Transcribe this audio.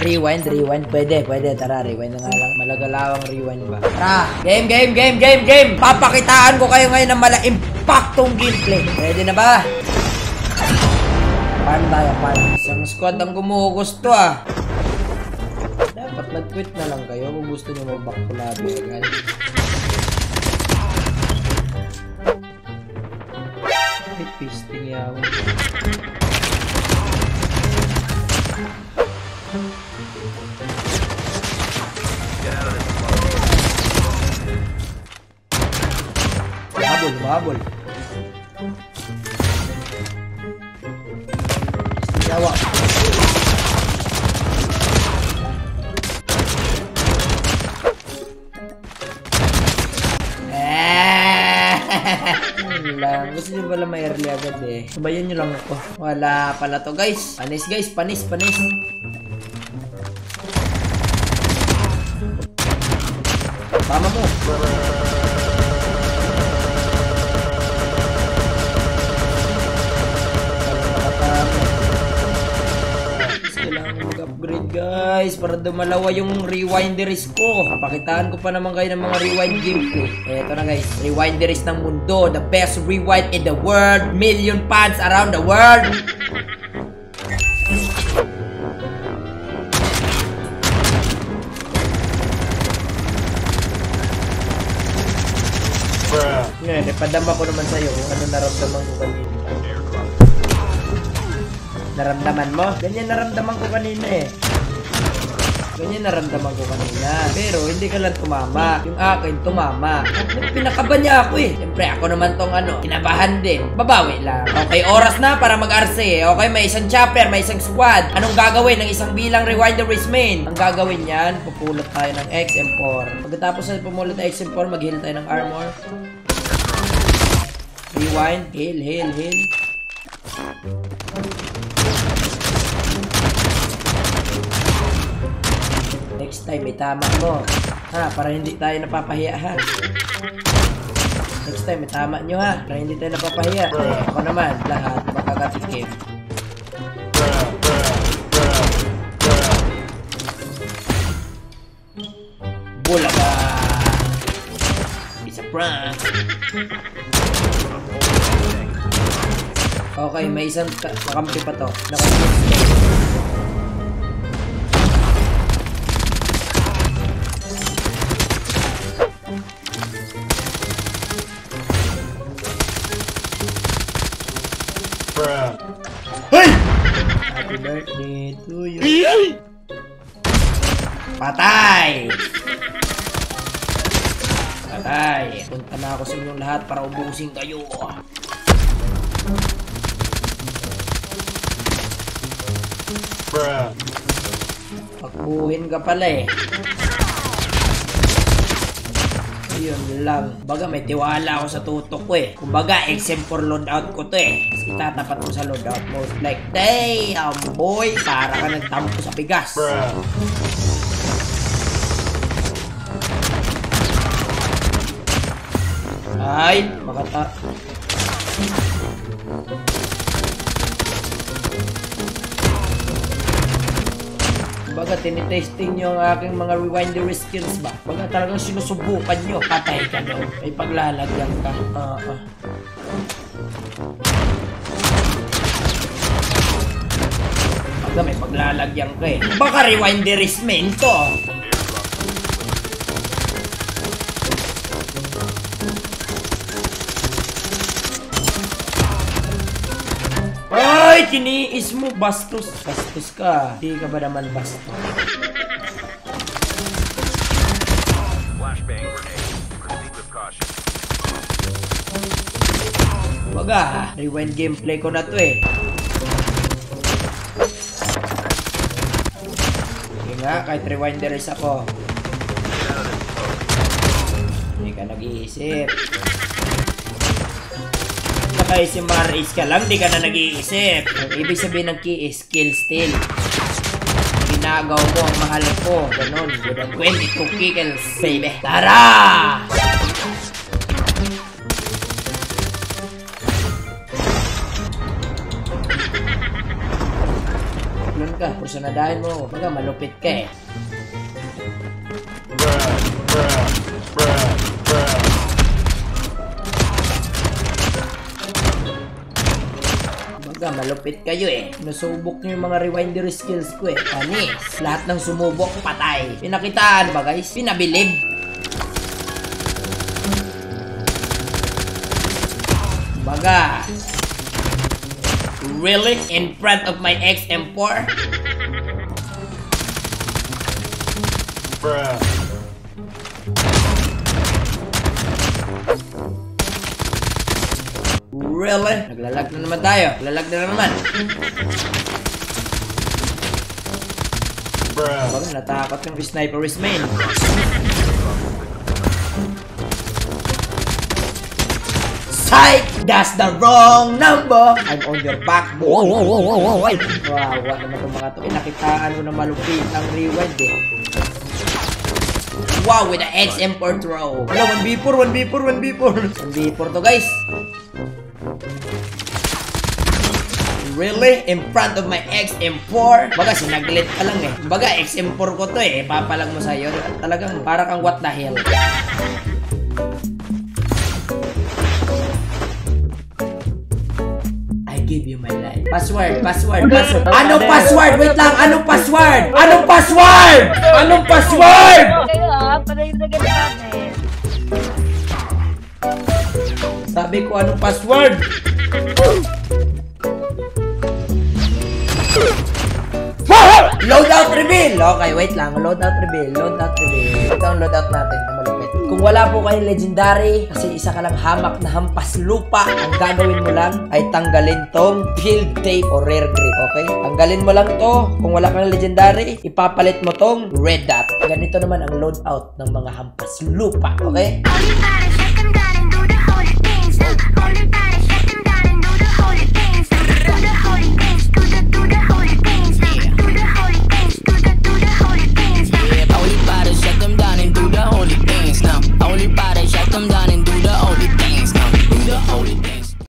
Rewind. Pwede. Tara, rewind na nga lang. Malagalawang rewind ba? Tara! Game! Papakitaan ko kayo ngayon ng mala-impactong gameplay. Ready na ba? Farm tayo. Isang squad ang gumugusto ah. Dapat mag-quit na lang kayo kung gusto nyo mag-back to lobby agad. Pisting yaw. Mabol. Yawa. Lang. Gusto nyo pala may early agad eh. Sabayan nyo lang ako. Wala pala to guys. Panis guys. Panis. Tama mo. Kailangan mag-upgrade guys para dumalawa yung rewinderis ko. Papakitaan ko pa naman kayo ng mga rewind gameplay. Eto na guys, rewinderis ng mundo, the best rewind in the world, million fans around the world. Ngayon, ipadama ko naman sa'yo kung ano naramdaman ko kanina. Naramdaman mo? Ganyan naramdaman ko kanina eh. Pero hindi ka lang tumama. Yung akin tumama. Pinakaba niya ako eh. Siyempre ako naman tong kinabahan din. Babawi lang. Okay, oras na para mag-RC. Okay, may isang chopper, may isang squad. Anong gagawin ng isang bilang rewinderis main? Ang gagawin yan, pupulot tayo ng XM4. Pagkatapos na pumulot ng XM4, mag-heal tayo ng armor. Rewind, heal. Next time, may tama mo. Ha, para hindi tayo napapahiya ha. Next time, may tama nyo ha. Para hindi tayo napapahiya. Ako naman, lahat makakatikim. Bulaga! It's a prank! Okay, may isang nakampi pa to. Hey! Happy birthday to you. Patay! Punta na ako sa inyong lahat para ubusin kayo. Pakbuhin ka pala eh. Yun lang. Baga may tiwala ako sa tutok ko eh. Kumbaga XM4 loadout ko to eh. Tapos itatapat ko sa loadout most like, damn boy, para ka nagtampo sa bigas. Ay, makata. Baga tinitesting nyo ang aking mga rewinderis skills ba? Baga talagang sinusubukan nyo. Patay ka doon. May paglalagyan ka. Baga may paglalagyan ka eh. Baka rewinderis main to. Ay, kiniis mo, bastos. Bastos ka. Di ka ba naman bastos? Baga, rewind gameplay ko na to eh. Sige nga, kahit rewinderis ako. Hindi ka nag-iisip. Kaya si Maris ka lang, di ka na nag-iisip. Ang ibig sabihin ng key is kill steal. Ginagaw mo ang mahal ko. Ganon, with a 22 kills, baby. Tara! Pursuit ka. sanadahin mo. Baga, malupit ka eh. Baga, malupit kayo eh. Nasubok nyo yung mga rewinder skills ko eh. Panis. Lahat ng sumubok, patay. Pinakitaan ba guys? Pinabilib. Baga. Really? In front of my XM4? Bruh. Really? Naglalag na naman tayo. Naglalag na naman. Bruh. Baga, natakot yung sniper is main. Psych! That's the wrong number! I'm on your back, boy! Wow, wala naman itong mga to. Nakitaan mo na malupit ang rewind eh. Wow, with the XM4 throw. Wala, 1v4, 1v4, 1v4. 1v4 to guys. Really? In front of my XM4? Baga, sinaglit ka lang eh. Baga, XM4 ko to eh. Papalag mo sa'yo. Talagang para kang what the hell. Give you my life. Password. Anong password? Wait lang, anong password? Anong password? Anong password? Kayo panayin na ganyan eh. Sabi ko, anong password? Loadout reveal! Okay, wait lang. Loadout reveal. Ito ang loadout natin na malupit. Kung wala po kayong legendary, kasi isa ka lang hamak na hampas lupa, ang gagawin mo lang ay tanggalin tong field tape o rare grip, okay? Tanggalin mo lang to. Kung wala kang legendary, ipapalit mo tong red dot. Ganito naman ang loadout ng mga hampas lupa, okay?